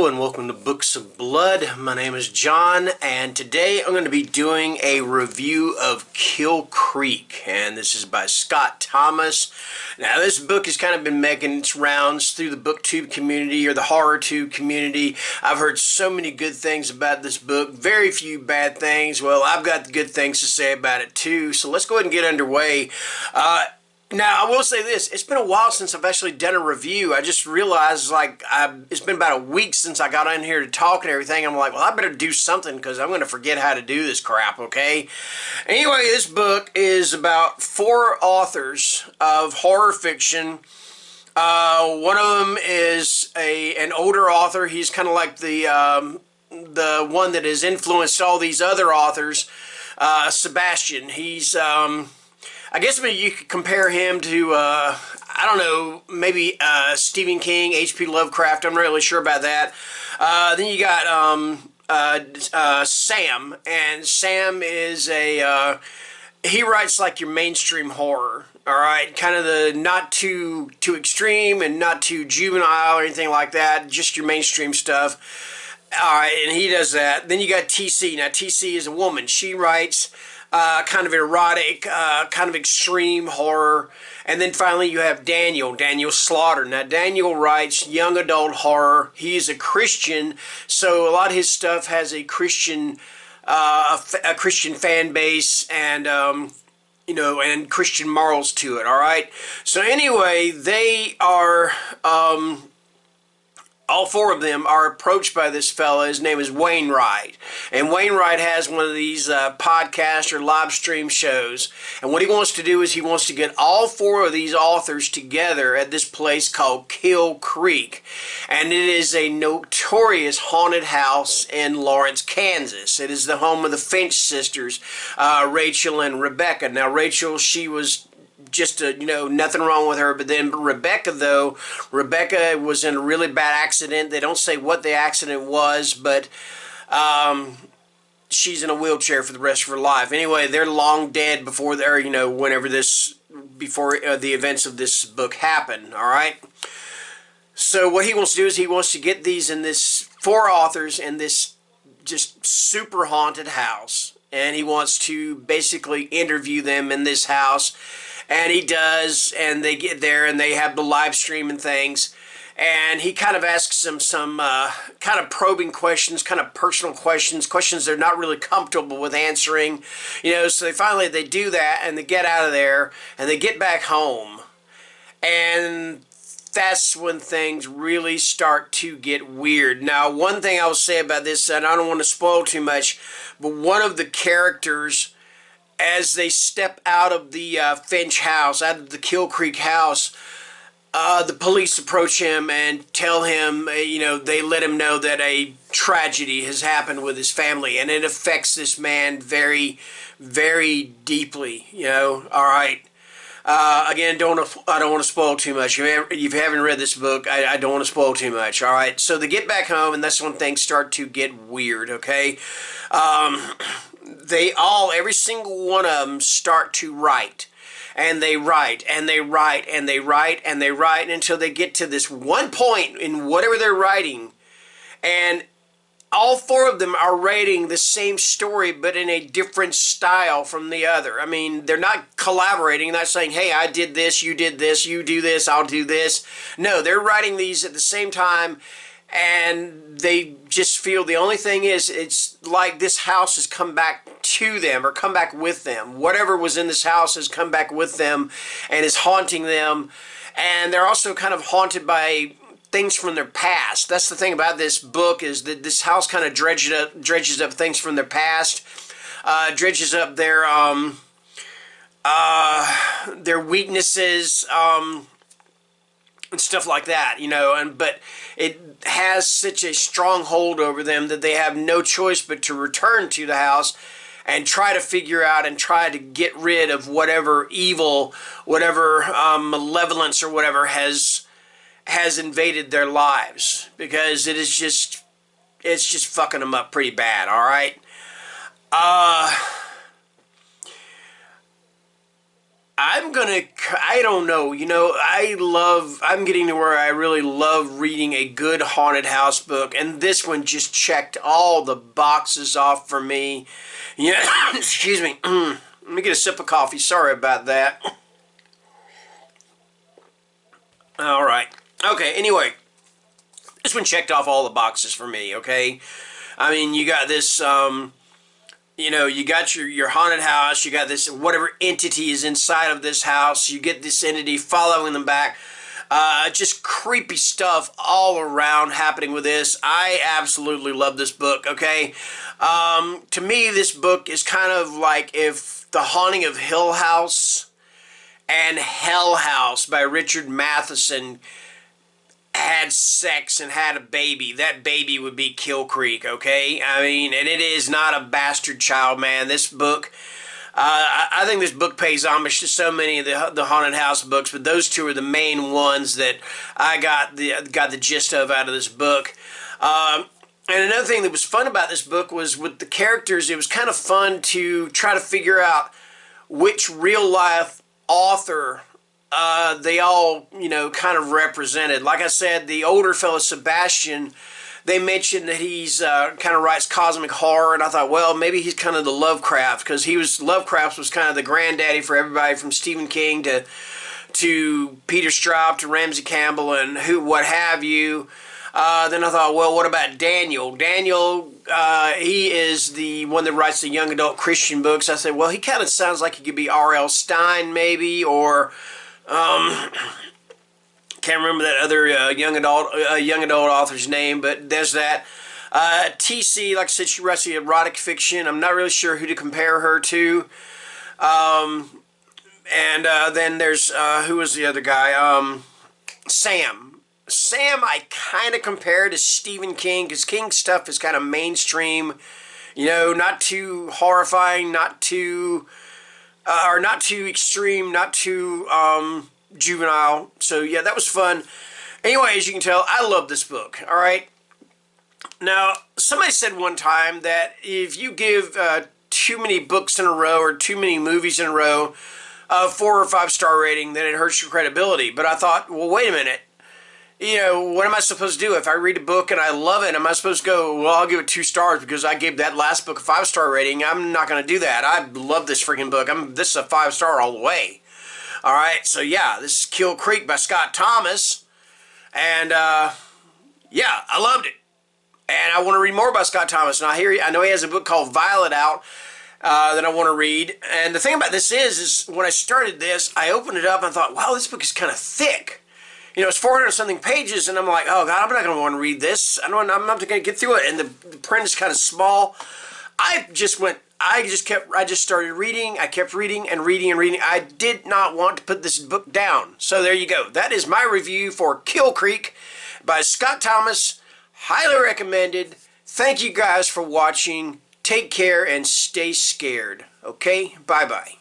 Hello and welcome to Books of Blood. My name is John, and today I'm going to be doing a review of Kill Creek, and this is by Scott Thomas. Now, this book has kind of been making its rounds through the booktube community or the horror-tube community. I've heard so many good things about this book, very few bad things. Well, I've got good things to say about it too, so let's go ahead and get underway. Now, I will say this, it's been a while since I've actually done a review. I just realized, it's been about a week since I got in here to talk and everything. I'm like, well, I better do something because I'm going to forget how to do this crap, okay? Anyway, this book is about 4 authors of horror fiction. One of them is an older author. He's kind of like the one that has influenced all these other authors, Sebastian. He's... I guess maybe you could compare him to, I don't know, maybe Stephen King, H.P. Lovecraft. I'm not really sure about that. Then you got Sam, and Sam is he writes like your mainstream horror, all right? Kind of the not too extreme and not too juvenile or anything like that, just your mainstream stuff. All right, and he does that. Then you got T.C. Now, T.C. is a woman. She writes... kind of erotic, kind of extreme horror. And then finally you have Daniel Slaughter. Now Daniel writes young adult horror. He's a Christian, so a lot of his stuff has a Christian fan base and and Christian morals to it, all right? So anyway, they are all 4 of them are approached by this fella. His name is Wainwright. And Wainwright has one of these podcast or live stream shows. And what he wants to do is he wants to get all 4 of these authors together at this place called Kill Creek. And it is a notorious haunted house in Lawrence, Kansas. It is the home of the Finch sisters, Rachel and Rebecca. Now, Rachel, she was... just, nothing wrong with her. But then Rebecca was in a really bad accident. They don't say what the accident was, but she's in a wheelchair for the rest of her life. Anyway, they're long dead before the events of this book happen, all right? So what he wants to do is he wants to get this 4 authors in this just super haunted house, and he wants to basically interview them in this house. And he does, and they get there, and they have the live stream and things. And he kind of asks them some kind of probing questions, kind of personal questions they're not really comfortable with answering. So they do that, and they get out of there, and they get back home. And that's when things really start to get weird. Now, one thing I will say about this, and I don't want to spoil too much, but one of the characters... as they step out of the Finch house, out of the Kill Creek house, the police approach him and tell him, they let him know that a tragedy has happened with his family, and it affects this man very, very deeply, all right. Again, I don't want to spoil too much. If you haven't read this book, I don't want to spoil too much, all right. So they get back home, and that's when things start to get weird, okay. Every single one of them start to write. And they write, and they write, and they write, and they write until they get to this one point in whatever they're writing. And all 4 of them are writing the same story, but in a different style from the other. I mean, they're not collaborating, not saying, hey, I did this, you do this, I'll do this. No, they're writing these at the same time, and they just feel the only thing is it's like this house has come back to them or come back with them. Whatever was in this house has come back with them and is haunting them. And they're also kind of haunted by things from their past. That's the thing about this book, is that this house kind of dredges up things from their past, dredges up their weaknesses, and stuff like that, but it has such a strong hold over them that they have no choice but to return to the house and try to figure out and try to get rid of whatever evil, whatever malevolence or whatever has invaded their lives, because it's just fucking them up pretty bad, all right? I'm I don't know, I'm getting to where I really love reading a good haunted house book, and this one just checked all the boxes off for me. Yeah, excuse me. Let me get a sip of coffee. Sorry about that. All right. Okay, anyway, this one checked off all the boxes for me, okay? I mean, you got this, you got your haunted house, you got this, whatever entity is inside of this house, you get this entity following them back. Just creepy stuff all around happening with this. I absolutely love this book, okay? To me, this book is kind of like if The Haunting of Hill House and Hell House by Richard Matheson had sex and had a baby. That baby would be Kill Creek, okay? I mean, and it is not a bastard child, man. This book, I think this book pays homage to so many of the haunted house books, but those two are the main ones that I got the gist of out of this book. And another thing that was fun about this book was with the characters, it was kind of fun to try to figure out which real life author they all, kind of represented. Like I said, the older fellow, Sebastian, they mentioned that he's kind of writes cosmic horror, and I thought, well, maybe he's kind of the Lovecraft, because Lovecraft was kind of the granddaddy for everybody from Stephen King to Peter Straub to Ramsey Campbell and what have you. Then I thought, well, what about Daniel? Daniel, he is the one that writes the young adult Christian books. I said, well, he kind of sounds like he could be R.L. Stine, maybe, or can't remember that other young adult author's name, but there's that. TC, like I said, she writes the erotic fiction. I'm not really sure who to compare her to. Then there's who was the other guy? Sam. Sam, I kind of compare to Stephen King, because King's stuff is kind of mainstream, not too horrifying, not too extreme, not too juvenile. So yeah, that was fun. Anyway, as you can tell, I love this book. All right. Now, somebody said one time that if you give too many books in a row or too many movies in a row a 4 or 5 star rating, then it hurts your credibility. But I thought, well, wait a minute. What am I supposed to do? If I read a book and I love it, am I supposed to go, well, I'll give it 2 stars because I gave that last book a 5 star rating? I'm not going to do that. I love this freaking book. This is a 5 star all the way. All right, so yeah, this is Kill Creek by Scott Thomas. And, yeah, I loved it. And I want to read more about Scott Thomas. And I know he has a book called Violet out that I want to read. And the thing about this is when I started this, I opened it up and I thought, wow, this book is kind of thick. It's 400 something pages, and I'm like, oh God, I'm not going to want to read this. I'm not going to get through it. And the print is kind of small. I just started reading. I kept reading and reading and reading. I did not want to put this book down. So there you go. That is my review for Kill Creek by Scott Thomas. Highly recommended. Thank you guys for watching. Take care and stay scared. Okay? Bye-bye.